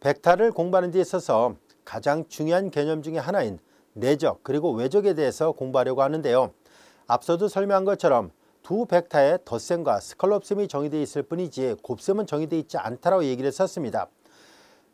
벡터를 공부하는 데 있어서 가장 중요한 개념 중에 하나인 내적 그리고 외적에 대해서 공부하려고 하는데요. 앞서도 설명한 것처럼 두 벡터의 덧셈과 스칼롭셈이 정의되어 있을 뿐이지 곱셈은 정의되어 있지 않다라고 얘기를 했었습니다.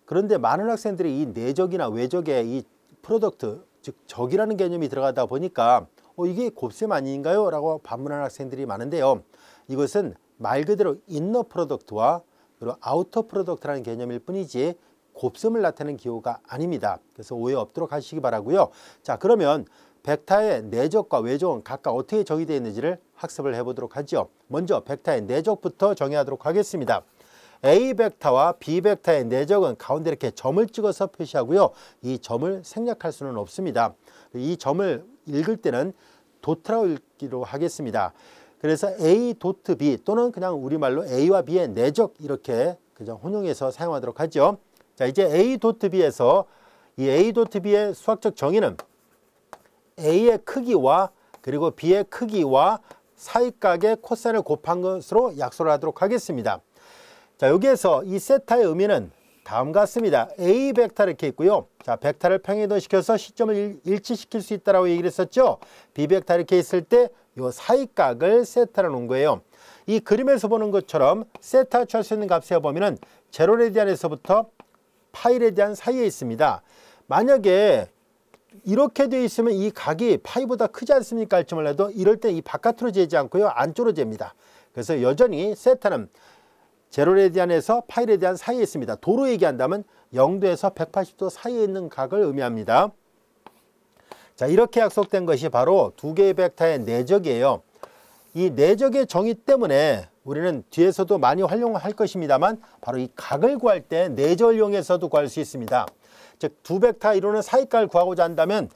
그런데 많은 학생들이 이 내적이나 외적에 이 프로덕트, 즉 적이라는 개념이 들어가다 보니까 이게 곱셈 아닌가요? 라고 반문하는 학생들이 많은데요. 이것은 말 그대로 인너 프로덕트와 그리고 아우터 프로덕트라는 개념일 뿐이지 곱셈을 나타내는 기호가 아닙니다. 그래서 오해 없도록 하시기 바라고요. 자, 그러면 벡터의 내적과 외적은 각각 어떻게 정의되어 있는지를 학습을 해보도록 하죠. 먼저 벡터의 내적부터 정의하도록 하겠습니다. A 벡터와 B 벡터의 내적은 가운데 이렇게 점을 찍어서 표시하고요. 이 점을 생략할 수는 없습니다. 이 점을 읽을 때는 도트라고 읽기로 하겠습니다. 그래서 A 도트 B 또는 그냥 우리말로 A와 B의 내적 이렇게 그냥 혼용해서 사용하도록 하죠. 자, 이제 A 도트 B에서 이 A 도트 B의 수학적 정의는 A의 크기와 그리고 B의 크기와 사이각의 코사인을 곱한 것으로 약속을 하도록 하겠습니다. 자, 여기에서 이 세타의 의미는 다음과 같습니다. A 벡터 이렇게 있고요. 자, 벡터를 평행이동시켜서 시점을 일치시킬 수 있다라고 얘기를 했었죠. B 벡터 이렇게 있을 때 이 사이각을 세타로 놓은 거예요. 이 그림에서 보는 것처럼 세타 취할 수 있는 값의 범위는 제로레디안에서부터 파이레디안 사이에 있습니다. 만약에 이렇게 되어 있으면 이 각이 파이보다 크지 않습니까? 할지 몰라도 이럴 때 이 바깥으로 재지 않고요. 안쪽으로 잽니다. 그래서 여전히 세타는 제로레디안에서 파이레디안 사이에 있습니다. 도로 얘기한다면 0도에서 180도 사이에 있는 각을 의미합니다. 자, 이렇게 약속된 것이 바로 두 개의 벡터의 내적이에요. 이 내적의 정의 때문에 우리는 뒤에서도 많이 활용할 것입니다만 바로 이 각을 구할 때 내적을 이용해서도 구할 수 있습니다. 즉, 두 벡터 이루는 사이각을 구하고자 한다면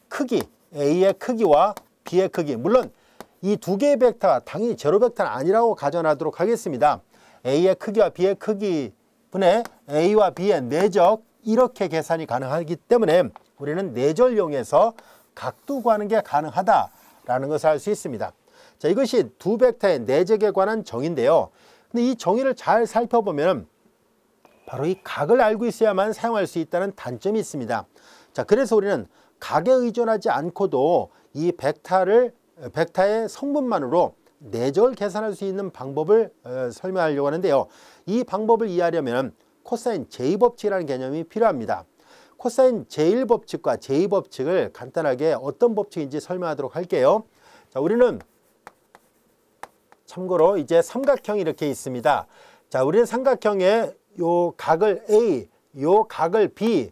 크기, A의 크기와 B의 크기, 물론 이 두 개의 벡터가 당연히 제로 벡터는 아니라고 가정하도록 하겠습니다. A의 크기와 B의 크기 분의 A와 B의 내적 이렇게 계산이 가능하기 때문에 우리는 내적을 이용해서 각도 구하는 게 가능하다라는 것을 알 수 있습니다. 자, 이것이 두 벡터의 내적에 관한 정의인데요. 근데 이 정의를 잘 살펴보면 바로 이 각을 알고 있어야만 사용할 수 있다는 단점이 있습니다. 자, 그래서 우리는 각에 의존하지 않고도 이 벡터의 성분만으로 내적을 계산할 수 있는 방법을 설명하려고 하는데요. 이 방법을 이해하려면 코사인 제2법칙이라는 개념이 필요합니다. 코사인 제1법칙과 제2법칙을 간단하게 어떤 법칙인지 설명하도록 할게요. 자, 우리는 참고로 이제 삼각형이 이렇게 있습니다. 자, 우리는 삼각형에 요 각을 A, 요 각을 B,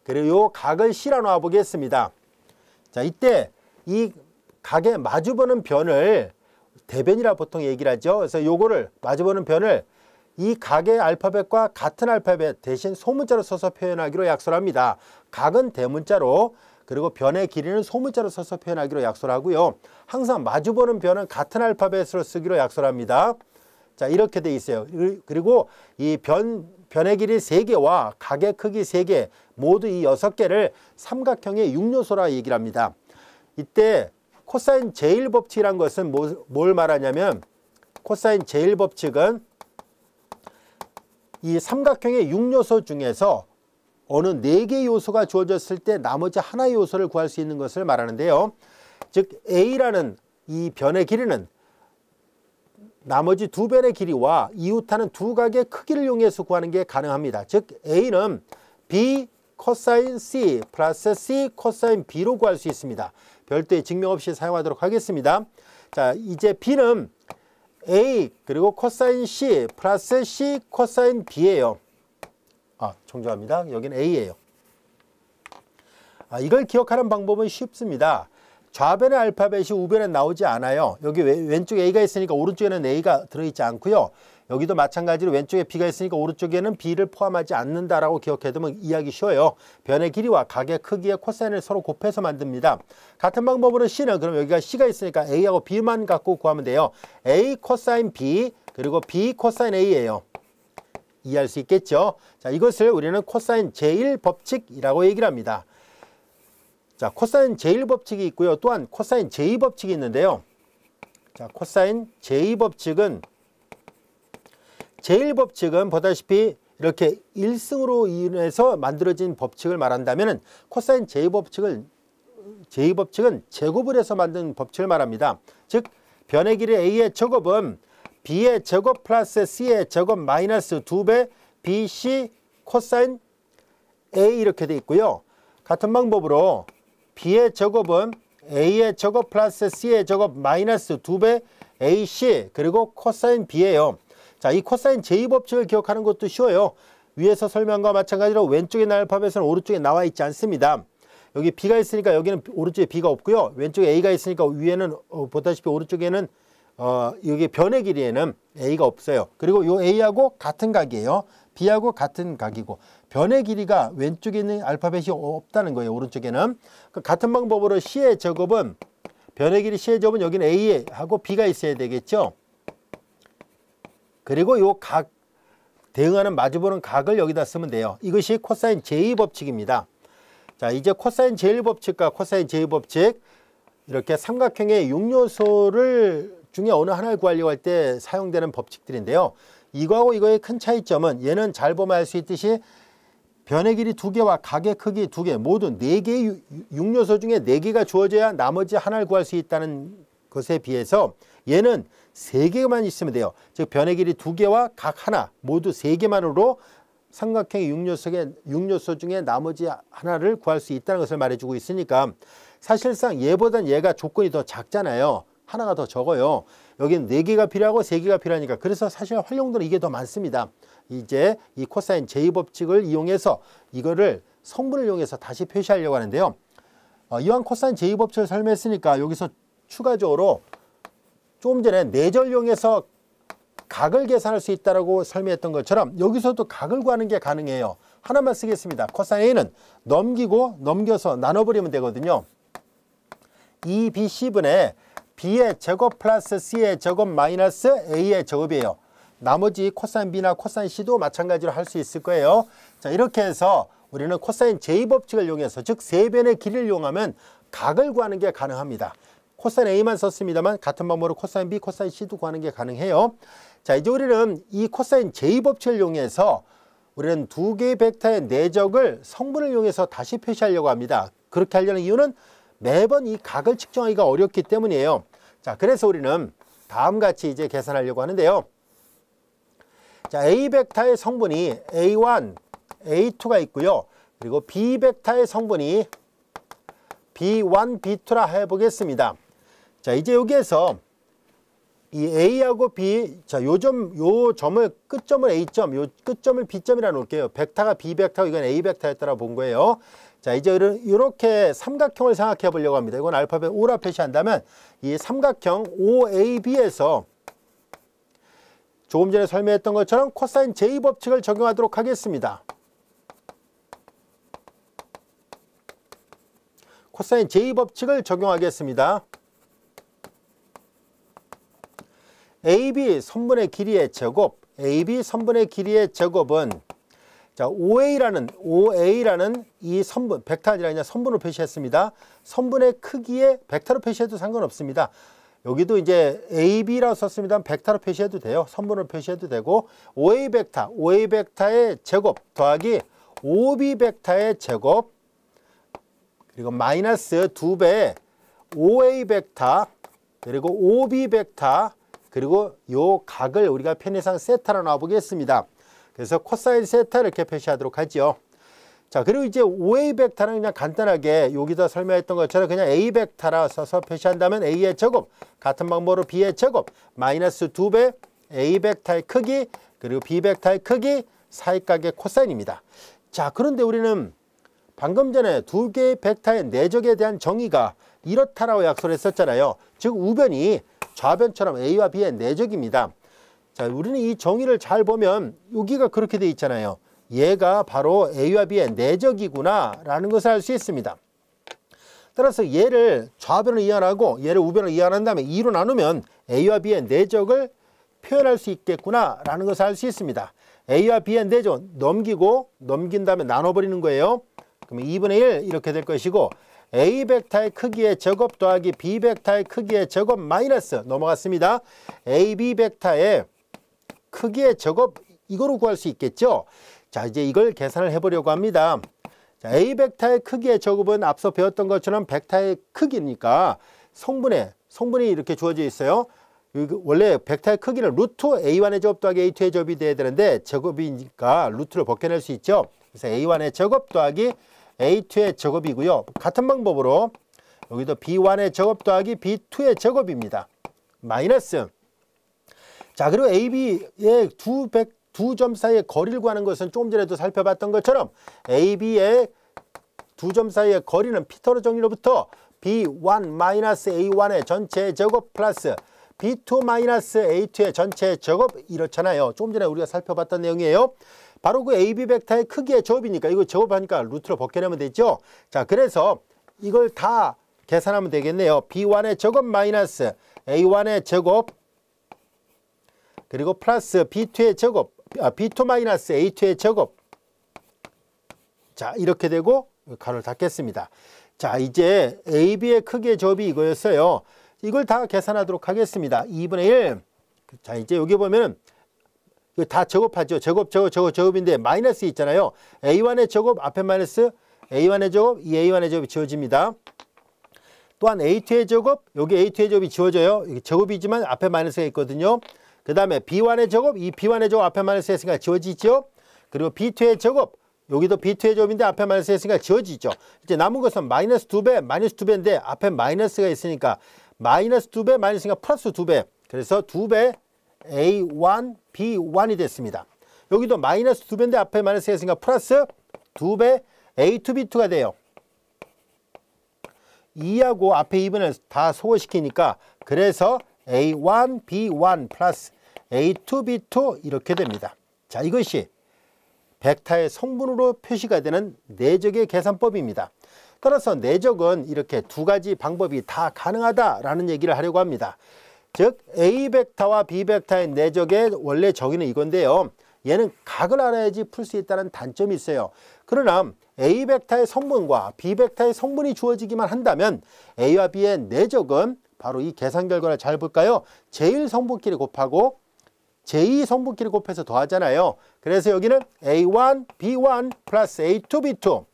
그리고 요 각을 C라 놔 보겠습니다. 자, 이때 이 각에 마주보는 변을 대변이라 보통 얘기를 하죠. 그래서 요거를 마주보는 변을 이 각의 알파벳과 같은 알파벳 대신 소문자로 써서 표현하기로 약속을 합니다. 각은 대문자로 그리고 변의 길이는 소문자로 써서 표현하기로 약속을 하고요. 항상 마주보는 변은 같은 알파벳으로 쓰기로 약속을 합니다. 자, 이렇게 돼 있어요. 그리고 이 변의 길이 3개와 각의 크기 3개 모두 이 6개를 삼각형의 6요소라 얘기를 합니다. 이때 코사인 제1법칙이란 것은 뭘 말하냐면 코사인 제1법칙은 이 삼각형의 6요소 중에서 어느 4개의 요소가 주어졌을 때 나머지 하나의 요소를 구할 수 있는 것을 말하는데요. 즉 A라는 이 변의 길이는 나머지 두 변의 길이와 이웃하는 두 각의 크기를 이용해서 구하는 게 가능합니다. 즉 A는 B 코사인 C 플러스 C 코사인 B로 구할 수 있습니다. 별도의 증명 없이 사용하도록 하겠습니다. 자, 이제 B는 A 그리고 코사인 C 플러스 C 코사인 B예요. 정정합니다. 여기는 A예요. 이걸 기억하는 방법은 쉽습니다. 좌변의 알파벳이 우변에 나오지 않아요. 여기 왼쪽에 A가 있으니까 오른쪽에는 A가 들어있지 않고요. 여기도 마찬가지로 왼쪽에 B가 있으니까 오른쪽에는 B를 포함하지 않는다라고 기억해두면 이해하기 쉬워요. 변의 길이와 각의 크기의 코사인을 서로 곱해서 만듭니다. 같은 방법으로 C는 그럼 여기가 C가 있으니까 A하고 B만 갖고 구하면 돼요. A 코사인 B 그리고 B 코사인 A예요. 이해할 수 있겠죠? 자, 이것을 우리는 코사인 제1법칙이라고 얘기를 합니다. 자, 코사인 제1법칙이 있고요. 또한 코사인 제2법칙이 있는데요. 자, 코사인 제2법칙은 제1법칙은 보다시피 이렇게 1승으로 인해서 만들어진 법칙을 말한다면 코사인 제곱법칙은 제곱을 해서 만든 법칙을 말합니다. 즉 변의 길이 a의 제곱은 b의 제곱 플러스 c의 제곱 마이너스 2배 bc 코사인 a 이렇게 돼 있고요. 같은 방법으로 b의 제곱은 a의 제곱 플러스 c의 제곱 마이너스 2배 ac 그리고 코사인 b예요. 자, 이 코사인 제2법칙을 기억하는 것도 쉬워요. 위에서 설명한 것과 마찬가지로 왼쪽에 있는 알파벳은 오른쪽에 나와 있지 않습니다. 여기 b가 있으니까 여기는 오른쪽에 b가 없고요. 왼쪽에 a가 있으니까 위에는 보다시피 오른쪽에는 여기 변의 길이에는 a가 없어요. 그리고 요 a하고 같은 각이에요. b하고 같은 각이고 변의 길이가 왼쪽에 있는 알파벳이 없다는 거예요. 오른쪽에는. 같은 방법으로 c의 제곱은 변의 길이 c의 제곱은 여기는 a하고 b가 있어야 되겠죠. 그리고 요 각 대응하는 마주보는 각을 여기다 쓰면 돼요. 이것이 코사인 제2법칙입니다. 자, 이제 코사인 제1법칙과 코사인 제2법칙 이렇게 삼각형의 6요소를 중에 어느 하나를 구하려고 할 때 사용되는 법칙들인데요. 이거하고 이거의 큰 차이점은 얘는 잘 보면 알 수 있듯이 변의 길이 2개와 각의 크기 2개 모두 4개의 6요소 중에 4개가 주어져야 나머지 하나를 구할 수 있다는 것에 비해서 얘는 3개만 있으면 돼요. 즉 변의 길이 2개와 각 하나 모두 3개만으로 삼각형의 6요소 중에 나머지 하나를 구할 수 있다는 것을 말해주고 있으니까 사실상 얘보단 얘가 조건이 더 작잖아요. 하나가 더 적어요. 여기는 4개가 필요하고 3개가 필요하니까 그래서 사실 활용도는 이게 더 많습니다. 이제 이 코사인 제2법칙을 이용해서 이거를 성분을 이용해서 다시 표시하려고 하는데요. 이왕 코사인 제2법칙을 설명했으니까 여기서 추가적으로 조금 전에 내절용해서 각을 계산할 수 있다고 설명했던 것처럼 여기서도 각을 구하는 게 가능해요. 하나만 쓰겠습니다. 코사인 A는 넘겨서 나눠버리면 되거든요. 2BC분의 B의 제곱 플러스 C의 제곱 마이너스 A의 제곱이에요. 나머지 코사인 B나 코사인 C도 마찬가지로 할 수 있을 거예요. 자, 이렇게 해서 우리는 코사인 제2법칙을 이용해서 즉 세변의 길이를 이용하면 각을 구하는 게 가능합니다. 코사인 A만 썼습니다만 같은 방법으로 코사인 B, 코사인 C도 구하는 게 가능해요. 자, 이제 우리는 이 코사인 제2법칙을 이용해서 우리는 2개의 벡터의 내적을 성분을 이용해서 다시 표시하려고 합니다. 그렇게 하려는 이유는 매번 이 각을 측정하기가 어렵기 때문이에요. 자, 그래서 우리는 다음과 같이 이제 계산하려고 하는데요. 자, A 벡터의 성분이 A1, A2가 있고요. 그리고 B 벡터의 성분이 B1, B2라 해보겠습니다. 자, 이제 여기에서 이 A하고 B, 자, 요 점을 끝점을 A점, 요 끝점을 B점이라 놓을게요. 벡터가 B 벡터고 이건 A 벡터였다라 본 거예요. 자, 이제 이렇게 삼각형을 생각해 보려고 합니다. 이건 알파벳 O라 표시한다면 이 삼각형 OAB에서 조금 전에 설명했던 것처럼 코사인 제2법칙을 적용하도록 하겠습니다. 코사인 제2법칙을 적용하겠습니다. AB 선분의 길이의 제곱, AB 선분의 길이의 제곱은 자, OA라는 이 선분, 벡터 아니라 그냥 선분으로 표시했습니다. 선분의 크기에 벡터로 표시해도 상관없습니다. 여기도 이제 AB라고 썼습니다. 벡터로 표시해도 돼요. 선분으로 표시해도 되고 OA 벡터의 제곱 더하기 OB 벡터의 제곱 그리고 마이너스 2배 OA 벡터 그리고 OB 벡터 그리고 요 각을 우리가 편의상 세타로 놔보겠습니다. 그래서 코사인 세타 이렇게 표시하도록 하죠. 자, 그리고 이제 OA 벡터는 그냥 간단하게 여기다 설명했던 것처럼 그냥 A 벡터라 써서 표시한다면 A의 제곱 같은 방법으로 B의 제곱 마이너스 2배 A 벡터의 크기 그리고 B 벡터의 크기 사이각의 코사인입니다. 자, 그런데 우리는 방금 전에 2개의 벡터의 내적에 대한 정의가 이렇다라고 약속을 했었잖아요. 즉 우변이 좌변처럼 A와 B의 내적입니다. 자, 우리는 이 정의를 잘 보면 여기가 그렇게 돼 있잖아요. 얘가 바로 A와 B의 내적이구나 라는 것을 알 수 있습니다. 따라서 얘를 좌변을 이완하고 얘를 우변을 이완한 다음에 2로 나누면 A와 B의 내적을 표현할 수 있겠구나 라는 것을 알 수 있습니다. A와 B의 내적 넘긴 다음에 나눠버리는 거예요. 그러면 2분의 1 이렇게 될 것이고 A 벡터의 크기의 제곱 더하기 B 벡터의 크기의 제곱 마이너스 넘어갔습니다. AB 벡터의 크기의 제곱 이거로 구할 수 있겠죠. 자, 이제 이걸 계산을 해보려고 합니다. 자, A 벡터의 크기의 제곱은 앞서 배웠던 것처럼 벡터의 크기니까 성분이 이렇게 주어져 있어요. 원래 벡터의 크기는 루트 A1의 제곱 더하기 A2의 제곱이 돼야 되는데 제곱이니까 루트를 벗겨낼 수 있죠. 그래서 A1의 제곱 더하기 A2의 제곱이고요. 같은 방법으로 여기도 B1의 제곱 더하기 B2의 제곱입니다. 마이너스. 자, 그리고 AB의 두 점 사이의 거리를 구하는 것은 조금 전에도 살펴봤던 것처럼 AB의 두 점 사이의 거리는 피터러 정리로부터 B1-A1의 전체 제곱 플러스 B2-A2의 전체 제곱 이렇잖아요. 조금 전에 우리가 살펴봤던 내용이에요. 바로 그 AB 벡터의 크기의 제곱이니까 이거 제곱하니까 루트로 벗겨내면 되죠. 자, 그래서 이걸 다 계산하면 되겠네요. B1의 제곱 마이너스 A1의 제곱 그리고 플러스 B2의 제곱 B2-A2의 제곱. 자, 이렇게 되고 가로를 닫겠습니다. 자, 이제 AB의 크기의 제곱이 이거였어요. 이걸 다 계산하도록 하겠습니다. 2분의 1. 자, 이제 여기 보면은 이거 다 제곱하죠. 제곱인데 마이너스 있잖아요. A1의 제곱 앞에 마이너스 A1의 제곱, 이 A1의 제곱이 지워집니다. 또한 A2의 제곱, 여기 A2의 제곱이 지워져요. 이게 제곱이지만 앞에 마이너스가 있거든요. 그 다음에 B1의 제곱, 이 B1의 제곱 앞에 마이너스 했으니까 지워지죠. 그리고 B2의 제곱, 여기도 B2의 제곱인데 앞에 마이너스 했으니까 지워지죠. 이제 남은 것은 마이너스 2배, 마이너스 2배인데 앞에 마이너스가 있으니까 마이너스 2배, 마이너스니까 플러스 2배. 그래서 2배 A1, B1이 됐습니다. 여기도 마이너스 2배인데 앞에 마이너스가 있으니까 플러스 2배 A2, B2가 돼요. 2하고 앞에 2분을 다 소거시키니까 그래서 A1, B1 플러스 A2, B2 이렇게 됩니다. 자, 이것이 벡터의 성분으로 표시가 되는 내적의 계산법입니다. 따라서 내적은 이렇게 두 가지 방법이 다 가능하다라는 얘기를 하려고 합니다. 즉 A 벡터와 B 벡터의 내적의 원래 정의는 이건데요. 얘는 각을 알아야지 풀 수 있다는 단점이 있어요. 그러나 A 벡터의 성분과 B 벡터의 성분이 주어지기만 한다면 A와 B의 내적은 바로 이 계산 결과를 잘 볼까요? 제1 성분끼리 곱하고 제2 성분끼리 곱해서 더하잖아요. 그래서 여기는 A1, B1 플러스 A2, B2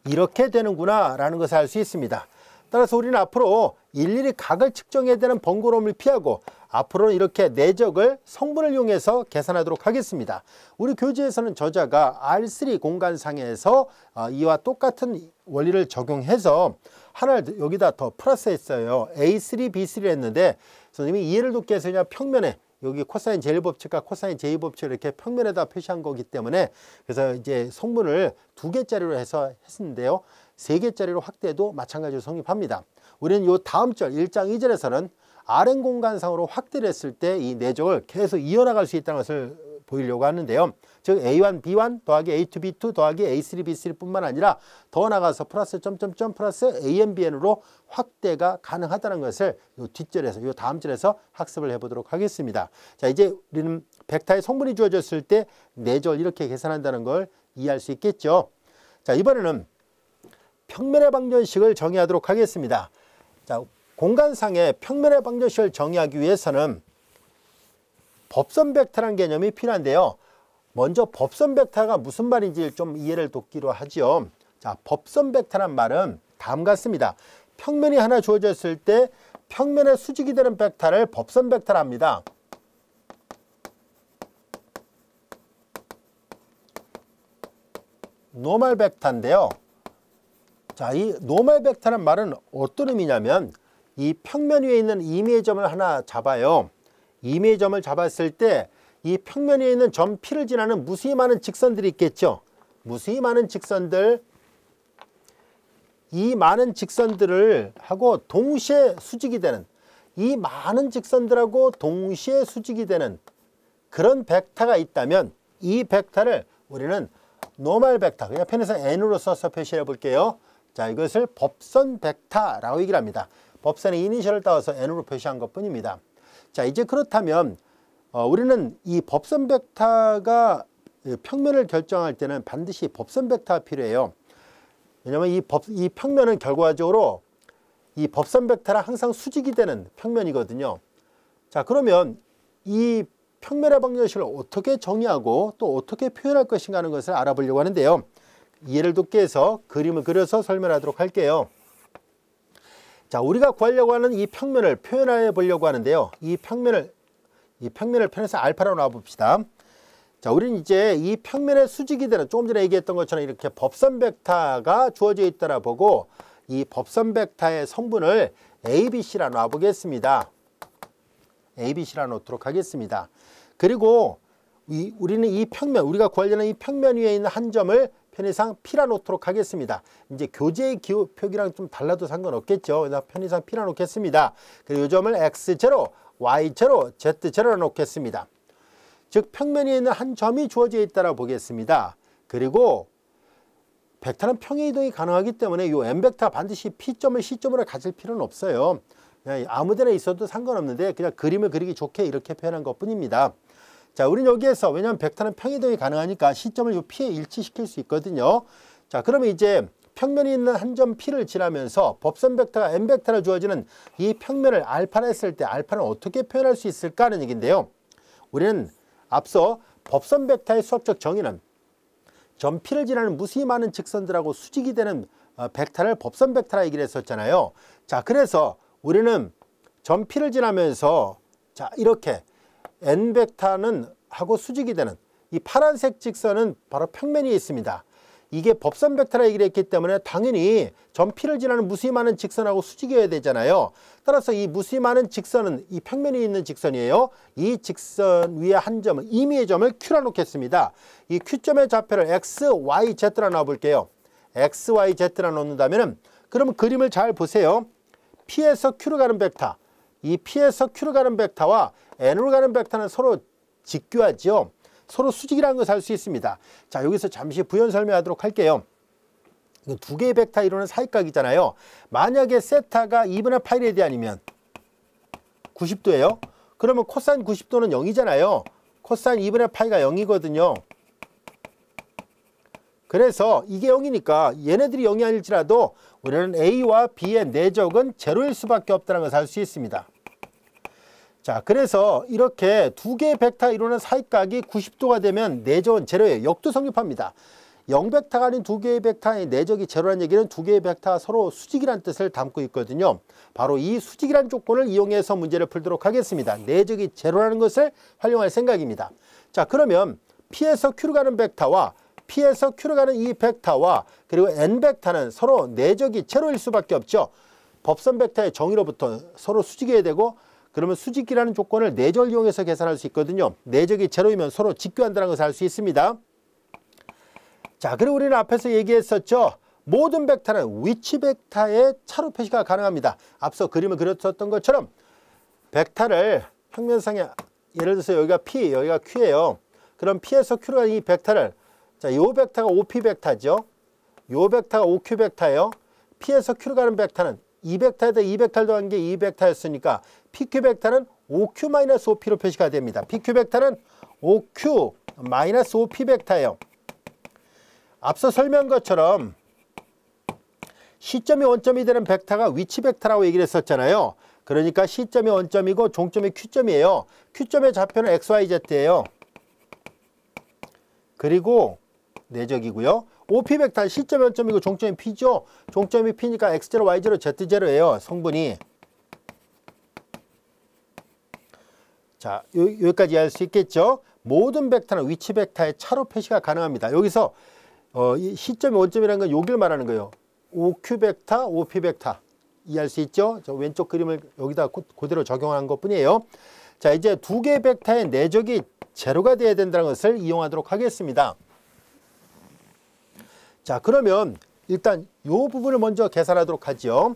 이렇게 되는구나 라는 것을 알 수 있습니다. 따라서 우리는 앞으로 일일이 각을 측정해야 되는 번거로움을 피하고 앞으로는 이렇게 내적을 성분을 이용해서 계산하도록 하겠습니다. 우리 교재에서는 저자가 R3 공간상에서 이와 똑같은 원리를 적용해서 하나를 여기다 더 플러스 했어요. A3, B3를 했는데 선생님이 이해를 돕기 위해서 그냥 평면에 여기 코사인 제1 법칙과 코사인 제2 법칙을 이렇게 평면에다 표시한 거기 때문에 그래서 이제 성분을 2개짜리로 해서 했는데요. 3개짜리로 확대해도 마찬가지로 성립합니다. 우리는 요 다음 절 1장 2절에서는 Rn 공간상으로 확대를 했을 때 이 내적을 계속 이어나갈 수 있다는 것을 보이려고 하는데요. 즉 A1, B1 더하기 A2, B2 더하기 A3, B3 뿐만 아니라 더 나가서 플러스 점점점 플러스 AN, BN으로 확대가 가능하다는 것을 요 뒷절에서 요 다음 절에서 학습을 해보도록 하겠습니다. 자, 이제 우리는 벡터의 성분이 주어졌을 때 내적을 이렇게 계산한다는 걸 이해할 수 있겠죠. 자, 이번에는 평면의 방정식을 정의하도록 하겠습니다. 자, 공간상의 평면의 방정식을 정의하기 위해서는 법선 벡터라는 개념이 필요한데요. 먼저 법선 벡터가 무슨 말인지 좀 이해를 돕기로 하죠. 자, 법선 벡터란 말은 다음 같습니다. 평면이 하나 주어졌을 때 평면의 수직이 되는 벡터를 법선 벡터라 합니다. 노멀 벡터인데요. 자, 이 노멀 벡터란 말은 어떤 의미냐면 이 평면 위에 있는 임의의 점을 하나 잡아요. 임의의 점을 잡았을 때 이 평면 위에 있는 점 P를 지나는 무수히 많은 직선들이 있겠죠. 무수히 많은 직선들, 이 많은 직선들을 하고 동시에 수직이 되는, 이 많은 직선들하고 동시에 수직이 되는 그런 벡터가 있다면 이 벡터를 우리는 노멀 벡터, 그냥 펜에서 N으로 써서 표시해 볼게요. 자, 이것을 법선 벡터라고 얘기를 합니다. 법선의 이니셜을 따와서 N으로 표시한 것 뿐입니다. 자, 이제 그렇다면 우리는 이 법선 벡터가 평면을 결정할 때는 반드시 법선 벡터가 필요해요. 왜냐하면 이 평면은 결과적으로 이 법선 벡터랑 항상 수직이 되는 평면이거든요. 자, 그러면 이 평면의 방정식을 어떻게 정의하고 또 어떻게 표현할 것인가 하는 것을 알아보려고 하는데요. 이해를 돕기 위해서 그림을 그려서 설명하도록 할게요. 자, 우리가 구하려고 하는 이 평면을 표현해 보려고 하는데요. 이 평면을 편해서 알파로 놔봅시다. 자, 우리는 이제 이 평면의 수직이 되는, 조금 전에 얘기했던 것처럼 이렇게 법선 벡터가 주어져 있다라 보고 이 법선 벡터의 성분을 ABC라 놔보겠습니다. ABC라 놓도록 하겠습니다. 그리고 우리는 이 평면, 우리가 구하려는 이 평면 위에 있는 한 점을 편의상 P라 놓도록 하겠습니다. 이제 교재의 표기랑 좀 달라도 상관없겠죠. 그래서 편의상 P라 놓겠습니다. 그리고 이 점을 X0, Y0, Z0라 놓겠습니다. 즉 평면 위에 있는 한 점이 주어져 있다고 보겠습니다. 그리고 벡터는 평행 이동이 가능하기 때문에 이 N벡터 반드시 P점을 C점으로 가질 필요는 없어요. 그냥 아무 데나 있어도 상관없는데 그냥 그림을 그리기 좋게 이렇게 표현한 것 뿐입니다. 자, 우리는 여기에서, 왜냐하면 벡터는 평행이동이 가능하니까 C점을 이 P에 일치시킬 수 있거든요. 자, 그러면 이제 평면이 있는 한 점 P를 지나면서 법선 벡터가 N벡터로 주어지는 이 평면을 알파라 했을 때 알파는 어떻게 표현할 수 있을까 하는 얘기인데요. 우리는 앞서 법선 벡터의 수학적 정의는 점 P를 지나는 무수히 많은 직선들하고 수직이 되는 벡터를 법선 벡터라 얘기를 했었잖아요. 자, 그래서 우리는 점 P를 지나면서 자, 이렇게 N벡터는 하고 수직이 되는 이 파란색 직선은 바로 평면 위에 있습니다. 이게 법선 벡터라 얘기를 했기 때문에 당연히 점 P를 지나는 무수히 많은 직선하고 수직이어야 되잖아요. 따라서 이 무수히 많은 직선은 이 평면 위에 있는 직선이에요. 이 직선 위에 한 점은 임의의 점을 Q라 놓겠습니다. 이 Q점의 좌표를 X, Y, Z라 놔볼게요. X, Y, Z라 놓는다면 그러면 그림을 잘 보세요. P에서 Q로 가는 벡터, 이 P에서 Q로 가는 벡터와 N으로 가는 벡터는 서로 직교하죠. 서로 수직이라는 것을 알 수 있습니다. 자, 여기서 잠시 부연 설명하도록 할게요. 두 개의 벡터 이루는 사이각이잖아요. 만약에 세타가 2분의 파이 레디안이면 90도예요. 그러면 코사인 90도는 0이잖아요. 코사인 2분의 파이가 0이거든요. 그래서 이게 0이니까 얘네들이 0이 아닐지라도 우리는 A와 B의 내적은 제로일 수밖에 없다는 것을 알 수 있습니다. 자, 그래서 이렇게 두 개의 벡터 이루는 사이각이 90도가 되면 내적은 제로예요. 역도 성립합니다. 0벡터가 아닌 두 개의 벡터의 내적이 제로라는 얘기는 두 개의 벡터가 서로 수직이라는 뜻을 담고 있거든요. 바로 이 수직이라는 조건을 이용해서 문제를 풀도록 하겠습니다. 내적이 제로라는 것을 활용할 생각입니다. 자, 그러면 P에서 Q로 가는 벡터와 P에서 Q로 가는 이 벡터와 그리고 N벡터는 서로 내적이 제로일 수밖에 없죠. 법선 벡터의 정의로부터 서로 수직이어야 되고, 그러면 수직이라는 조건을 내적을 이용해서 계산할 수 있거든요. 내적이 제로이면 서로 직교한다는 것을 알 수 있습니다. 자, 그리고 우리는 앞에서 얘기했었죠. 모든 벡터는 위치 벡터의 차로 표시가 가능합니다. 앞서 그림을 그렸었던 것처럼 벡터를 평면상에, 예를 들어서 여기가 P, 여기가 Q예요. 그럼 P에서 Q로 가는 이 벡터를, 자, 요 벡터가 OP 벡터죠. 요 벡터가 OQ 벡터예요. P에서 Q로 가는 벡터는 이 벡터에다 이 벡터를 더한 게 이 벡터였으니까 PQ 벡터는 OQ-OP로 표시가 됩니다. PQ 벡터는 OQ-OP 벡터예요. 앞서 설명한 것처럼 C점이 원점이 되는 벡터가 위치 벡터라고 얘기를 했었잖아요. 그러니까 C점이 원점이고 종점이 Q점이에요. Q점의 좌표는 XYZ예요. 그리고 내적이고요. OP 벡터는 C점이 원점이고 종점이 P죠. 종점이 P니까 X0, Y0, Z0예요. 성분이. 자, 여기까지 할 수 있겠죠. 모든 벡터는 위치 벡터의 차로 표시가 가능합니다. 여기서 이 C점이 원점이라는 건 여기를 말하는 거예요. OQ 벡터, OP 벡터. 이해할 수 있죠? 저 왼쪽 그림을 여기다 그대로 적용한 것 뿐이에요. 자, 이제 두 개의 벡터의 내적이 제로가 돼야 된다는 것을 이용하도록 하겠습니다. 자, 그러면 일단 이 부분을 먼저 계산하도록 하죠.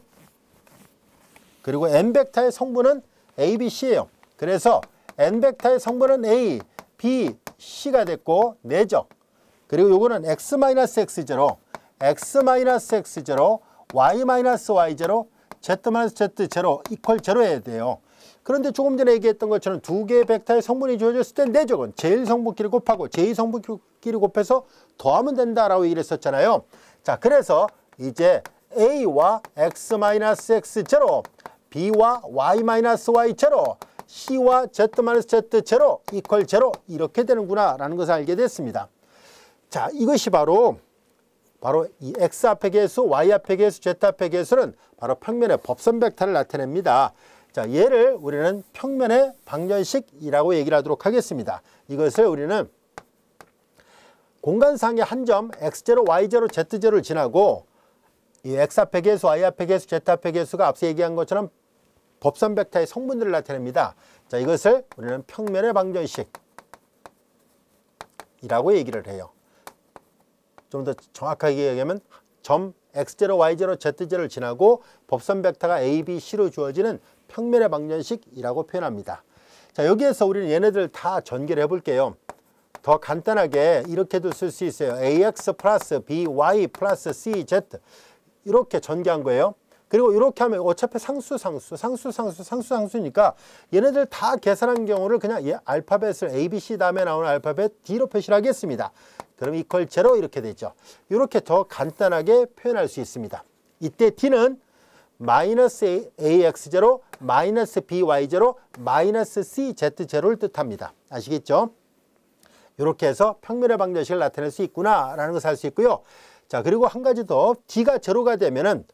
그리고 N벡터의 성분은 A, B, C예요. 그래서 N벡터의 성분은 A, B, C가 됐고 내적. 그리고 요거는 X-X0, X-X0, Y-Y0, Z-Z0 이퀄 0해야 돼요. 그런데 조금 전에 얘기했던 것처럼 두 개의 벡터의 성분이 주어졌을 때 내적은 제1성분끼리 곱하고 제2성분끼리 곱해서 더하면 된다라고 얘기를 했었잖아요. 자, 그래서 이제 A와 X-X0, B와 Y-Y0, C와 Z-Z 제로 이퀄 제로 이렇게 되는구나 라는 것을 알게 됐습니다. 자, 이것이 바로 이 X 앞의 계수, Y 앞의 계수, Z 앞의 계수는 바로 평면의 법선 벡터를 나타냅니다. 자, 얘를 우리는 평면의 방정식이라고 얘기를 하도록 하겠습니다. 이것을 우리는 공간상의 한 점 X0, Y0, Z0를 지나고 이 X 앞의 계수, Y 앞의 계수, Z 앞의 계수가 앞서 얘기한 것처럼 법선 벡터의 성분들을 나타냅니다. 자, 이것을 우리는 평면의 방정식이라고 얘기를 해요. 좀 더 정확하게 얘기하면 점 X0, Y0, Z0를 지나고 법선 벡터가 A, B, C로 주어지는 평면의 방정식이라고 표현합니다. 자, 여기에서 우리는 얘네들 다 전개를 해볼게요. 더 간단하게 이렇게도 쓸 수 있어요. AX 플러스 BY 플러스 CZ 이렇게 전개한 거예요. 그리고 이렇게 하면 어차피 상수니까 얘네들 다 계산한 경우를 그냥 알파벳을 A, B, C 다음에 나오는 알파벳 D로 표시를 하겠습니다. 그럼 이퀄 제로 이렇게 되죠. 이렇게 더 간단하게 표현할 수 있습니다. 이때 D는 마이너스 AX0, 마이너스 BY0, 마이너스 CZ0를 뜻합니다. 아시겠죠? 이렇게 해서 평면의 방정식을 나타낼 수 있구나 라는 것을 알 수 있고요. 자, 그리고 한 가지 더, D가 제로가 되면은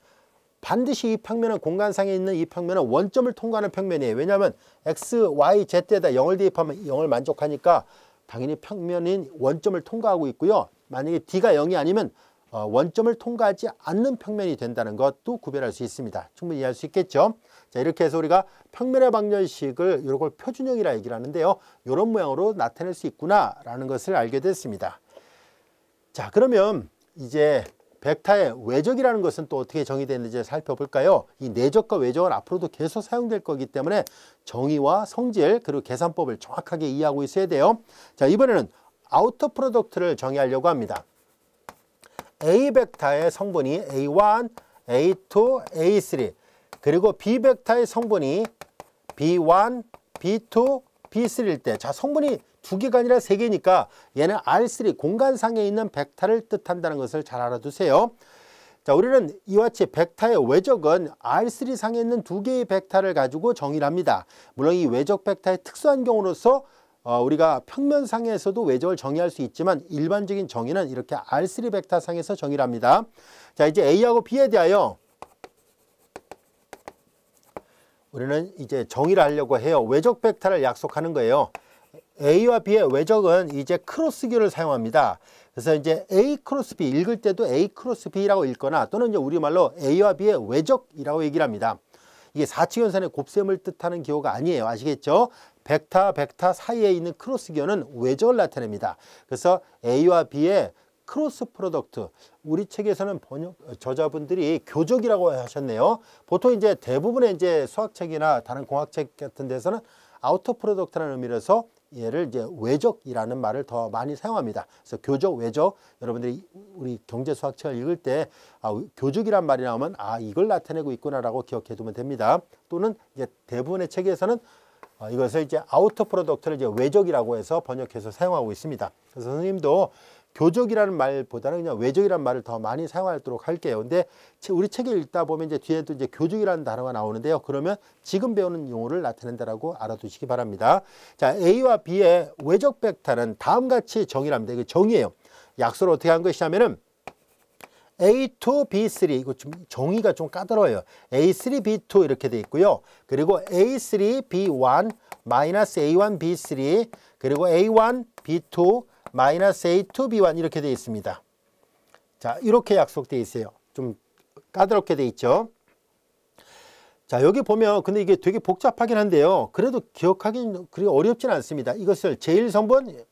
반드시 이 평면은 공간상에 있는 이 평면은 원점을 통과하는 평면이에요. 왜냐하면 X, Y, Z에다 0을 대입하면 0을 만족하니까 당연히 평면인 원점을 통과하고 있고요. 만약에 D가 0이 아니면 원점을 통과하지 않는 평면이 된다는 것도 구별할 수 있습니다. 충분히 이해할 수 있겠죠? 자, 이렇게 해서 우리가 평면의 방정식을 이런 걸 표준형이라 얘기를 하는데요. 이런 모양으로 나타낼 수 있구나라는 것을 알게 됐습니다. 자, 그러면 이제 벡터의 외적이라는 것은 또 어떻게 정의되는지 살펴볼까요? 이 내적과 외적은 앞으로도 계속 사용될 거기 때문에 정의와 성질 그리고 계산법을 정확하게 이해하고 있어야 돼요. 자, 이번에는 아우터 프로덕트를 정의하려고 합니다. A 벡터의 성분이 A1, A2, A3 그리고 B 벡터의 성분이 B1, B2, B3일 때 자, 성분이 두 개가 아니라 세 개니까 얘는 R3 공간상에 있는 벡터를 뜻한다는 것을 잘 알아두세요. 자, 우리는 이와 같이 벡터의 외적은 R3 상에 있는 두 개의 벡터를 가지고 정의를 합니다. 물론 이 외적 벡터의 특수한 경우로서 우리가 평면상에서도 외적을 정의할 수 있지만 일반적인 정의는 이렇게 R3 벡터 상에서 정의를 합니다. 자, 이제 A하고 B에 대하여 우리는 이제 정의를 하려고 해요. 외적 벡터를 약속하는 거예요. A와 B의 외적은 이제 크로스기를 사용합니다. 그래서 이제 A 크로스 B 읽을 때도 A 크로스 B라고 읽거나 또는 이제 우리말로 A와 B의 외적이라고 얘기를 합니다. 이게 4층연산의 곱셈을 뜻하는 기호가 아니에요. 아시겠죠? 벡터 사이에 있는 크로스 기호는 외적을 나타냅니다. 그래서 A와 B의 크로스 프로덕트, 우리 책에서는 저자분들이 교적이라고 하셨네요. 보통 이제 대부분의 이제 수학책이나 다른 공학책 같은 데서는 아우터 프로덕트라는 의미로서 얘를 이제 외적이라는 말을 더 많이 사용합니다. 그래서 교적, 외적, 여러분들이 우리 경제 수학책을 읽을 때 교적이란 말이 나오면 이걸 나타내고 있구나라고 기억해 두면 됩니다. 또는 이제 대부분의 책에서는 이것을 이제 아우터 프로덕트를 이제 외적이라고 해서 번역해서 사용하고 있습니다. 그래서 선생님도 교적이라는 말보다는 그냥 외적이라는 말을 더 많이 사용하도록 할게요. 근데 우리 책을 읽다 보면 이제 뒤에도 이제 교적이라는 단어가 나오는데요. 그러면 지금 배우는 용어를 나타낸다라고 알아두시기 바랍니다. 자, A와 B의 외적 벡터는 다음 같이 정의를 합니다. 이거 정의예요. 약수를 어떻게 한 것이냐면은 A2, B3 이거 좀 정의가 좀 까다로워요. A3, B2 이렇게 돼 있고요. 그리고 A3, B1 마이너스 A1, B3 그리고 A1, B2 마이너스 A2, B1 이렇게 되어 있습니다. 자, 이렇게 약속되어 있어요. 좀 까다롭게 되어 있죠. 자, 여기 보면 근데 이게 되게 복잡하긴 한데요. 그래도 기억하기는 그리 어렵진 않습니다. 이것을 제1성분,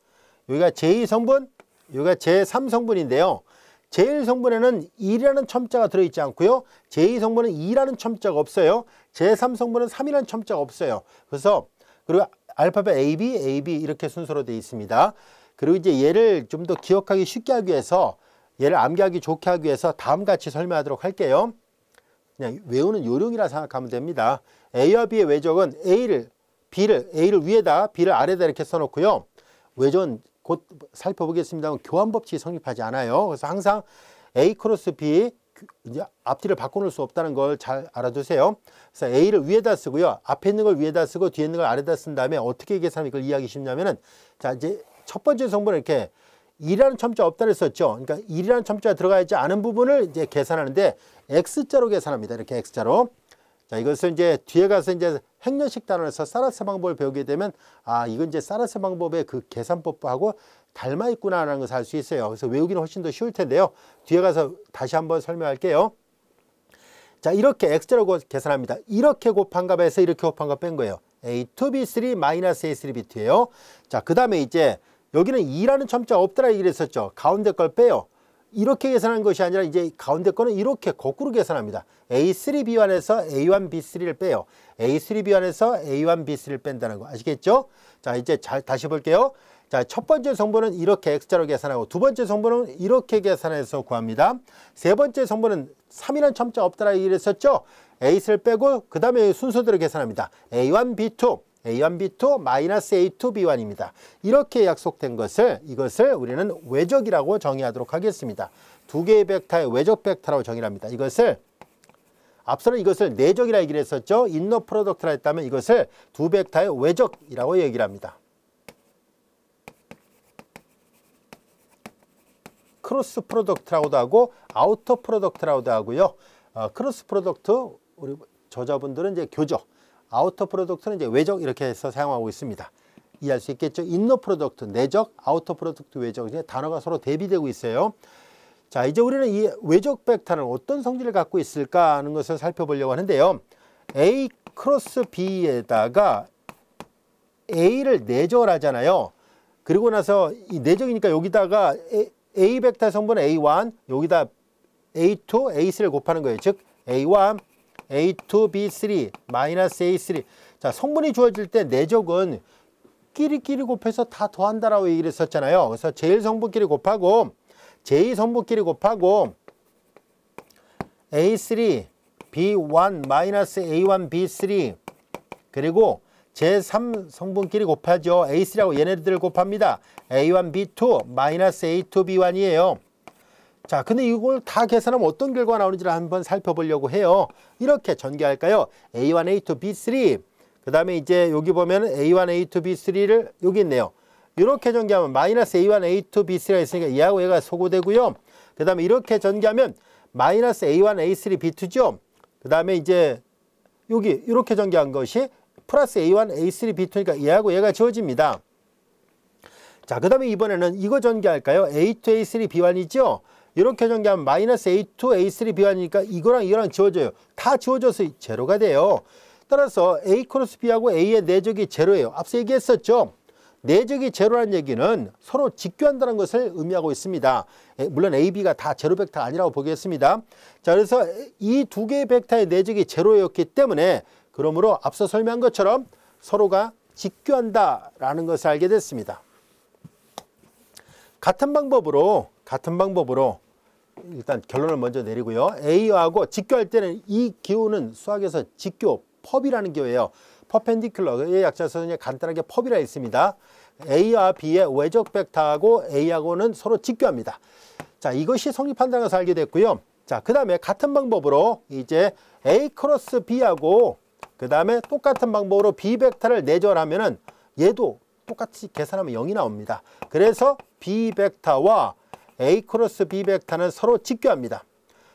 여기가 제2성분, 여기가 제3성분인데요. 제1성분에는 1이라는 첨자가 들어있지 않고요. 제2성분은 2라는 첨자가 없어요. 제3성분은 3이라는 첨자가 없어요. 그래서 그리고 알파벳 AB, AB 이렇게 순서로 되어 있습니다. 그리고 이제 얘를 좀 더 기억하기 쉽게 하기 위해서 얘를 암기하기 좋게 하기 위해서 다음같이 설명하도록 할게요. 그냥 외우는 요령이라 생각하면 됩니다. A와 B의 외적은 A를 위에다 B를 아래다 이렇게 써놓고요. 외적은 곧 살펴보겠습니다만 교환법칙이 성립하지 않아요. 그래서 항상 A 크로스 B 이제 앞뒤를 바꿔놓을 수 없다는 걸 잘 알아두세요. 그래서 A를 위에다 쓰고요. 앞에 있는 걸 위에다 쓰고 뒤에 있는 걸 아래다 쓴 다음에 어떻게 계산하면 이걸 이해하기 쉽냐면은, 자, 이제 첫 번째 성분은 이렇게 2라는 첨자 없다를 썼죠. 그러니까 1이라는 첨자가 들어가 있지 않은 부분을 이제 계산하는데 X자로 계산합니다. 이렇게 X자로. 자, 이것을 이제 뒤에 가서 이제 행렬식 단원에서 사라세 방법을 배우게 되면, 아, 이건 이제 사라세 방법의 그 계산법하고 닮아 있구나라는 것을 알 수 있어요. 그래서 외우기는 훨씬 더 쉬울 텐데요. 뒤에 가서 다시 한번 설명할게요. 자, 이렇게 X자로 계산합니다. 이렇게 곱한 값에서 이렇게 곱한 값 뺀 거예요. A2, B3 마이너스 A3, B2예요. 자, 그 다음에 이제 여기는 2라는 첨자가 없더라 얘기를 했었죠. 가운데 걸 빼요. 이렇게 계산한 것이 아니라 이제 가운데 거는 이렇게 거꾸로 계산합니다. A3, B1에서 A1, B3를 빼요. A3, B1에서 A1, B3를 뺀다는 거 아시겠죠? 자, 이제 다시 볼게요. 자, 첫 번째 성분은 이렇게 X자로 계산하고, 두 번째 성분은 이렇게 계산해서 구합니다. 세 번째 성분은 3이라는 첨자 없더라 얘기를 했었죠. A3를 빼고 그 다음에 순서대로 계산합니다. A1, B2, A1, B2 마이너스 A2, B1입니다. 이렇게 약속된 이것을 우리는 외적이라고 정의하도록 하겠습니다. 두 개의 벡터의 외적 벡터라고 정의합니다. 앞서는 이것을 내적이라 얘기를 했었죠. 인너 프로덕트라 했다면 이것을 두 벡터의 외적이라고 얘기를 합니다. 크로스 프로덕트라고도 하고 아우터 프로덕트라고도 하고요. 크로스 프로덕트 우리 저자분들은 이제 교적, 아우터 프로덕트는 이제 외적 이렇게 해서 사용하고 있습니다. 이해할 수 있겠죠? 인너 프로덕트 내적, 아우터 프로덕트 외적, 이제 단어가 서로 대비되고 있어요. 자, 이제 우리는 이 외적 벡터는 어떤 성질을 갖고 있을까 하는 것을 살펴보려고 하는데요. A 크로스 B에다가 A를 내적을 하잖아요. 그리고 나서 이 내적이니까 여기다가 A 벡터 성분 A1, 여기다 A2, A3를 곱하는 거예요. 즉 A1, A2, B3, 마이너스 A3. 자, 성분이 주어질 때 내적은 끼리끼리 곱해서 다 더한다라고 얘기를 했었잖아요. 그래서 제1 성분끼리 곱하고 제2 성분끼리 곱하고 A3, B1, 마이너스 A1, B3 그리고 제3 성분끼리 곱하죠. A3하고 얘네들을 곱합니다. A1, B2, 마이너스 A2, B1이에요. 자, 근데 이걸 다 계산하면 어떤 결과가 나오는지를 한번 살펴보려고 해요. 이렇게 전개할까요? A1, A2, B3. 그 다음에 이제 여기 보면 A1, A2, B3를 여기 있네요. 이렇게 전개하면 마이너스 A1, A2, B3가 있으니까 얘하고 얘가 소거되고요. 그 다음에 이렇게 전개하면 마이너스 A1, A3, B2죠. 그 다음에 이제 여기 이렇게 전개한 것이 플러스 A1, A3, B2니까 얘하고 얘가 지워집니다. 자, 그 다음에 이번에는 이거 전개할까요? A2, A3, B1이죠. 이렇게 전개하면 마이너스 A2, A3, B1이니까 이거랑 이거랑 지워져요. 다 지워져서 제로가 돼요. 따라서 A 크로스 B하고 A의 내적이 제로예요. 앞서 얘기했었죠. 내적이 제로라는 얘기는 서로 직교한다는 것을 의미하고 있습니다. 물론 A, B가 다 제로 벡터가 아니라고 보겠습니다. 자, 그래서 이 두 개의 벡터의 내적이 제로였기 때문에 그러므로 앞서 설명한 것처럼 서로가 직교한다라는 것을 알게 됐습니다. 같은 방법으로 일단 결론을 먼저 내리고요. A하고 직교할 때는 이 기호는 수학에서 직교, 펍이라는 기호예요. 퍼펜디큘러의 약자서는 간단하게 펍이라 있습니다. A와 B의 외적 벡터하고 A하고는 서로 직교합니다. 자, 이것이 성립한다는 것을 알게 됐고요. 자, 그 다음에 같은 방법으로 이제 A 크로스 B하고 그 다음에 똑같은 방법으로 B 벡터를 내적을 하면은 얘도 똑같이 계산하면 0이 나옵니다. 그래서 B 벡터와 A 크로스 B 벡터는 서로 직교합니다.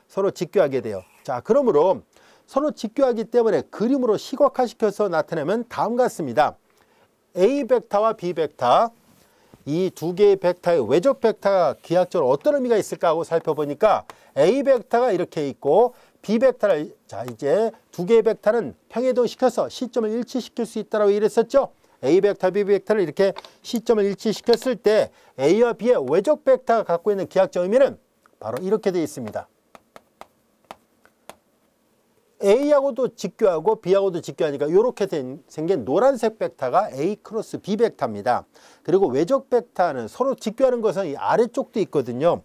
서로 직교하게 돼요. 자, 그러므로 서로 직교하기 때문에 그림으로 시각화시켜서 나타내면 다음과 같습니다. A 벡터와 B 벡터, 이 두 개의 벡터의 외적 벡터가 기하학적으로 어떤 의미가 있을까 하고 살펴보니까 A 벡터가 이렇게 있고 B 벡터를, 자, 이제 두 개의 벡터는 평행이동시켜서 시점을 일치시킬 수 있다고 얘기했었죠. A 벡터, B 벡터를 이렇게 시점을 일치시켰을 때 A와 B의 외적 벡터가 갖고 있는 기하학적 의미는 바로 이렇게 되어 있습니다. A하고도 직교하고 B하고도 직교하니까 이렇게 생긴 노란색 벡터가 A 크로스 B 벡터입니다. 그리고 외적 벡터는 서로 직교하는 것은 이 아래쪽도 있거든요.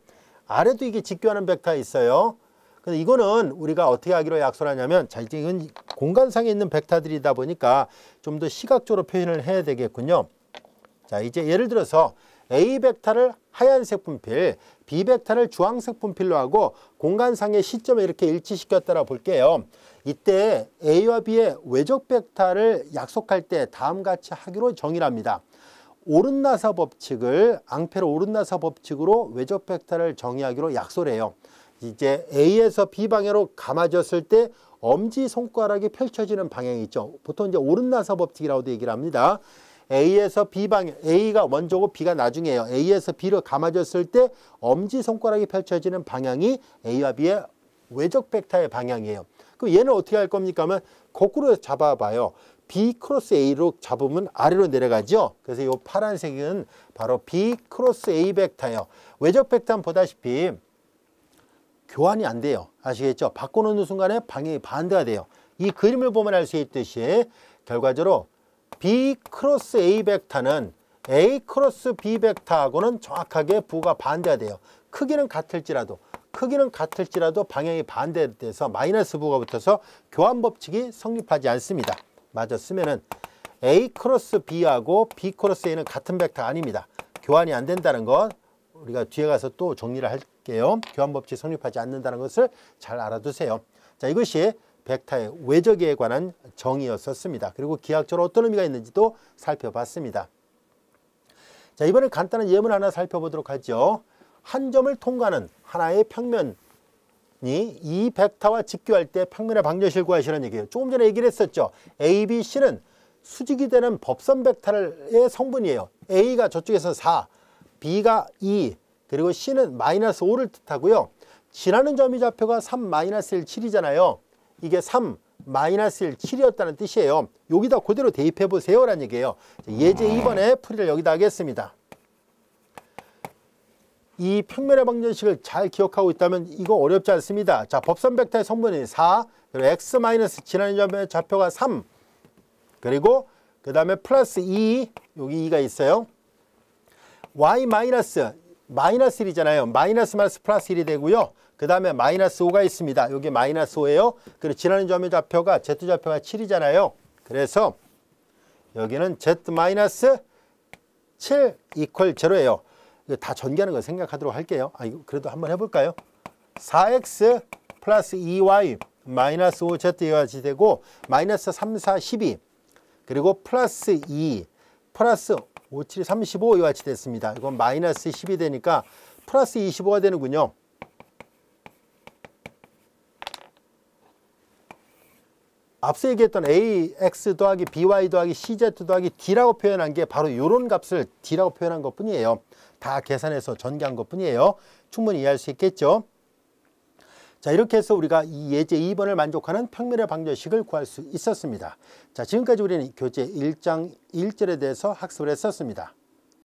아래도 이게 직교하는 벡터가 있어요. 근데 이거는 우리가 어떻게 하기로 약속을 하냐면, 자, 이제 이건 공간상에 있는 벡터들이다 보니까 좀 더 시각적으로 표현을 해야 되겠군요. 자, 이제 예를 들어서 A 벡터를 하얀색 분필, B 벡터를 주황색 분필로 하고 공간상의 시점을 이렇게 일치시켰다라 볼게요. 이때 A와 B의 외적 벡터를 약속할 때 다음같이 하기로 정의를 합니다. 오른나사 법칙을 앙페르 오른나사 법칙으로 외적 벡터를 정의하기로 약속을 해요. 이제 A에서 B 방향으로 감아졌을 때 엄지손가락이 펼쳐지는 방향이 있죠. 보통 이제 오른나사 법칙이라고도 얘기를 합니다. A에서 B 방향, A가 먼저고 B가 나중이에요. A에서 B로 감아졌을 때 엄지손가락이 펼쳐지는 방향이 A와 B의 외적 벡터의 방향이에요. 그럼 얘는 어떻게 할 겁니까? 하면 거꾸로 잡아봐요. B 크로스 A로 잡으면 아래로 내려가죠. 그래서 이 파란색은 바로 B 크로스 A 벡터예요. 외적 벡터는 보다시피 교환이 안 돼요. 아시겠죠? 바꿔놓는 순간에 방향이 반대가 돼요. 이 그림을 보면 알 수 있듯이 결과적으로 B 크로스 A 벡터는 A 크로스 B 벡터하고는 정확하게 부가 반대가 돼요. 크기는 같을지라도 방향이 반대돼서 마이너스 부가 붙어서 교환 법칙이 성립하지 않습니다. 맞아 쓰면은 A 크로스 B하고 B 크로스 A는 같은 벡터 아닙니다. 교환이 안 된다는 것 우리가 뒤에 가서 또 정리를 할게요. 교환 법칙이 성립하지 않는다는 것을 잘 알아두세요. 자, 이것이 벡터의 외적에 관한 정의였었습니다. 그리고 기하학적으로 어떤 의미가 있는지도 살펴봤습니다. 자, 이번엔 간단한 예문 하나 살펴보도록 하죠. 한 점을 통과하는 하나의 평면이 이 벡터와 직교할 때 평면의 방정식을 구하시라는 얘기예요. 조금 전에 얘기를 했었죠. A, B, C는 수직이 되는 법선 벡터의 성분이에요. A가 저쪽에서 4, B가 2, 그리고 C는 마이너스 5를 뜻하고요. 지나는 점의 좌표가 3, 마이너스 1, 7이잖아요. 이게 3, 마이너스 1, 7이었다는 뜻이에요. 여기다 그대로 대입해 보세요 라는 얘기예요. 예제 2번에 풀이를 여기다 하겠습니다. 이 평면의 방정식을 잘 기억하고 있다면 이거 어렵지 않습니다. 자, 법선 벡터의 성분이 4, 그리고 x 마이너스 지나는 점의 좌표가 3, 그리고 그 다음에 플러스 2, 여기 2가 있어요. y 마이너스 1이잖아요. 마이너스 플러스 1이 되고요. 그 다음에 마이너스 5가 있습니다. 여기 마이너스 5예요. 그리고 지나는 점의 좌표가 z좌표가 7이잖아요. 그래서 여기는 z 마이너스 7 이퀄 0예요. 이거 다 전개하는 거 생각하도록 할게요. 이거 그래도 한번 해볼까요? 4x 플러스 2y 마이너스 5z가 같이 되고 마이너스 3, 4, 12 그리고 플러스 2 플러스 5, 7, 35 이와 같이 됐습니다. 이건 마이너스 10이 되니까 플러스 25가 되는군요. 앞서 얘기했던 ax 더하기 by 더하기 cz 더하기 d라고 표현한 게 바로 이런 값을 d라고 표현한 것뿐이에요. 다 계산해서 전개한 것뿐이에요. 충분히 이해할 수 있겠죠. 자, 이렇게 해서 우리가 이 예제 2번을 만족하는 평면의 방정식을 구할 수 있었습니다. 자, 지금까지 우리는 교재 1장 1절에 대해서 학습을 했었습니다.